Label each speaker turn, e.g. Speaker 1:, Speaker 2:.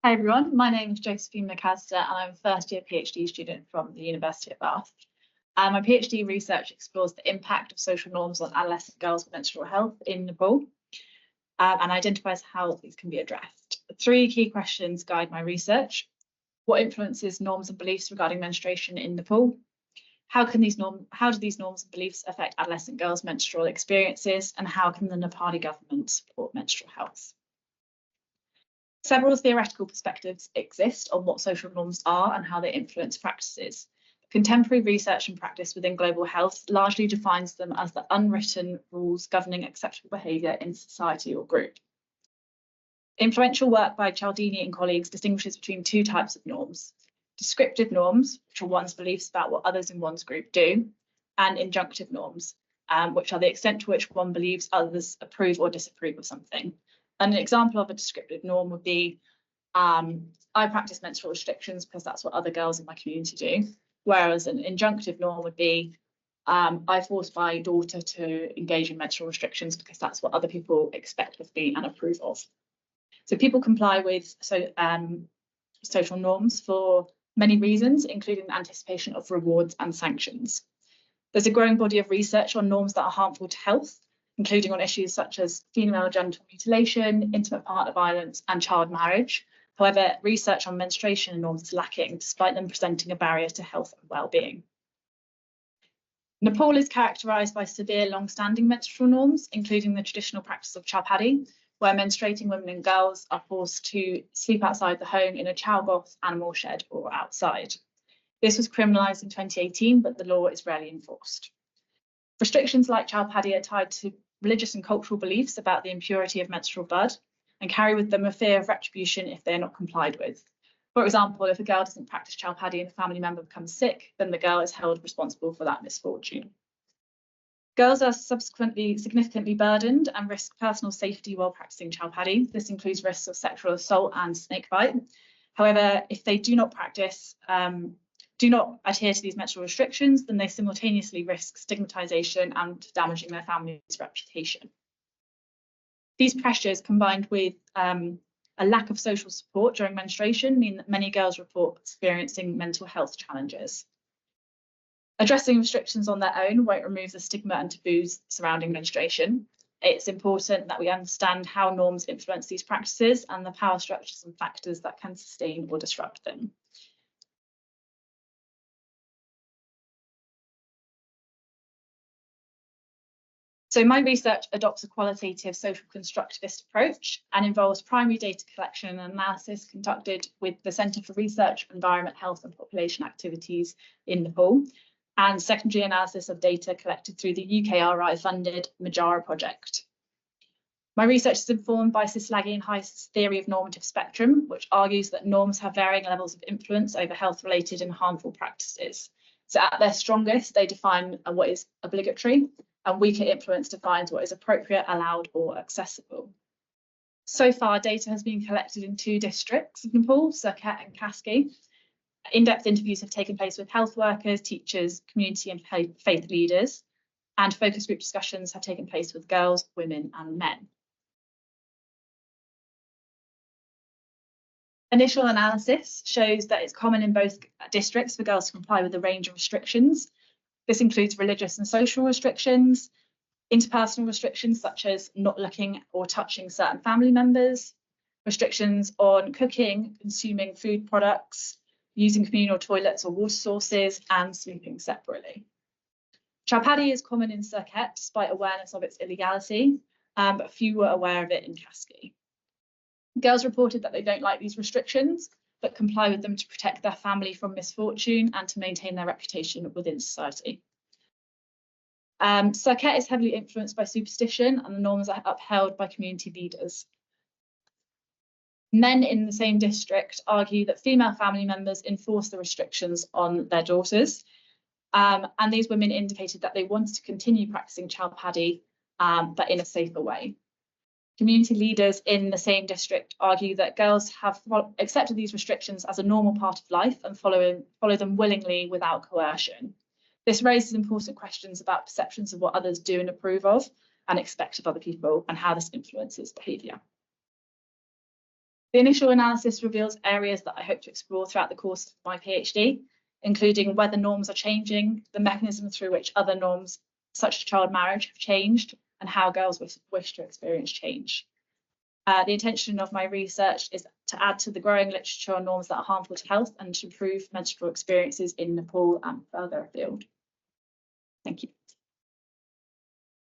Speaker 1: Hi everyone, my name is Josephine McAllister and I'm a first-year PhD student from the University of Bath. My PhD research explores the impact of social norms on adolescent girls' menstrual health in Nepal and identifies how these can be addressed. Three key questions guide my research. What influences norms and beliefs regarding menstruation in Nepal? How do these norms and beliefs affect adolescent girls' menstrual experiences, and how can the Nepali government support menstrual health? Several theoretical perspectives exist on what social norms are and how they influence practices. Contemporary research and practice within global health largely defines them as the unwritten rules governing acceptable behaviour in society or group. Influential work by Cialdini and colleagues distinguishes between two types of norms: descriptive norms, which are one's beliefs about what others in one's group do, and injunctive norms, which are the extent to which one believes others approve or disapprove of something. An example of a descriptive norm would be, I practice menstrual restrictions because that's what other girls in my community do. Whereas an injunctive norm would be, I force my daughter to engage in menstrual restrictions because that's what other people expect of me and approve of. So people comply with social norms for many reasons, including the anticipation of rewards and sanctions. There's a growing body of research on norms that are harmful to health, including on issues such as female genital mutilation, intimate partner violence, and child marriage. However, research on menstruation norms is lacking, despite them presenting a barrier to health and well-being. Nepal is characterised by severe long-standing menstrual norms, including the traditional practice of chowpatty, where menstruating women and girls are forced to sleep outside the home in a chow bath, animal shed, or outside. This was criminalised in 2018, but the law is rarely enforced. Restrictions like chowpatty are tied to religious and cultural beliefs about the impurity of menstrual blood and carry with them a fear of retribution if they're not complied with. For example, if a girl doesn't practice chowpatty and a family member becomes sick, then the girl is held responsible for that misfortune. Girls are subsequently significantly burdened and risk personal safety while practicing chowpatty. This includes risks of sexual assault and snakebite. However, if they do not adhere to these menstrual restrictions, then they simultaneously risk stigmatisation and damaging their family's reputation. These pressures, combined with a lack of social support during menstruation, mean that many girls report experiencing mental health challenges. Addressing restrictions on their own won't remove the stigma and taboos surrounding menstruation. It's important that we understand how norms influence these practices and the power structures and factors that can sustain or disrupt them. So my research adopts a qualitative social constructivist approach and involves primary data collection and analysis conducted with the Centre for Research, Environment, Health and Population Activities in Nepal, and secondary analysis of data collected through the UKRI-funded MeJARa project. My research is informed by Sislagi and Heiss' theory of normative spectrum, which argues that norms have varying levels of influence over health-related and harmful practices. So at their strongest, they define what is obligatory, and weaker influence defines what is appropriate, allowed, or accessible. So far, data has been collected in 2 districts of Nepal, Surkhet and Kaski. In-depth interviews have taken place with health workers, teachers, community and faith leaders, and focus group discussions have taken place with girls, women, and men. Initial analysis shows that it's common in both districts for girls to comply with a range of restrictions. This includes religious and social restrictions, interpersonal restrictions such as not looking or touching certain family members, restrictions on cooking, consuming food products, using communal toilets or water sources, and sleeping separately. Chowpatty is common in Surkhet despite awareness of its illegality, but few were aware of it in Kaski. Girls reported that they don't like these restrictions, but comply with them to protect their family from misfortune and to maintain their reputation within society. Surkhet is heavily influenced by superstition, and the norms are upheld by community leaders. Men in the same district argue that female family members enforce the restrictions on their daughters, and these women indicated that they wanted to continue practicing chowpatty, but in a safer way. Community leaders in the same district argue that girls have accepted these restrictions as a normal part of life and follow them willingly without coercion. This raises important questions about perceptions of what others do and approve of and expect of other people, and how this influences behaviour. The initial analysis reveals areas that I hope to explore throughout the course of my PhD, including whether norms are changing, the mechanisms through which other norms, such as child marriage, have changed, and how girls wish to experience change. The intention of my research is to add to the growing literature on norms that are harmful to health and to improve menstrual experiences in Nepal and further afield. Thank you.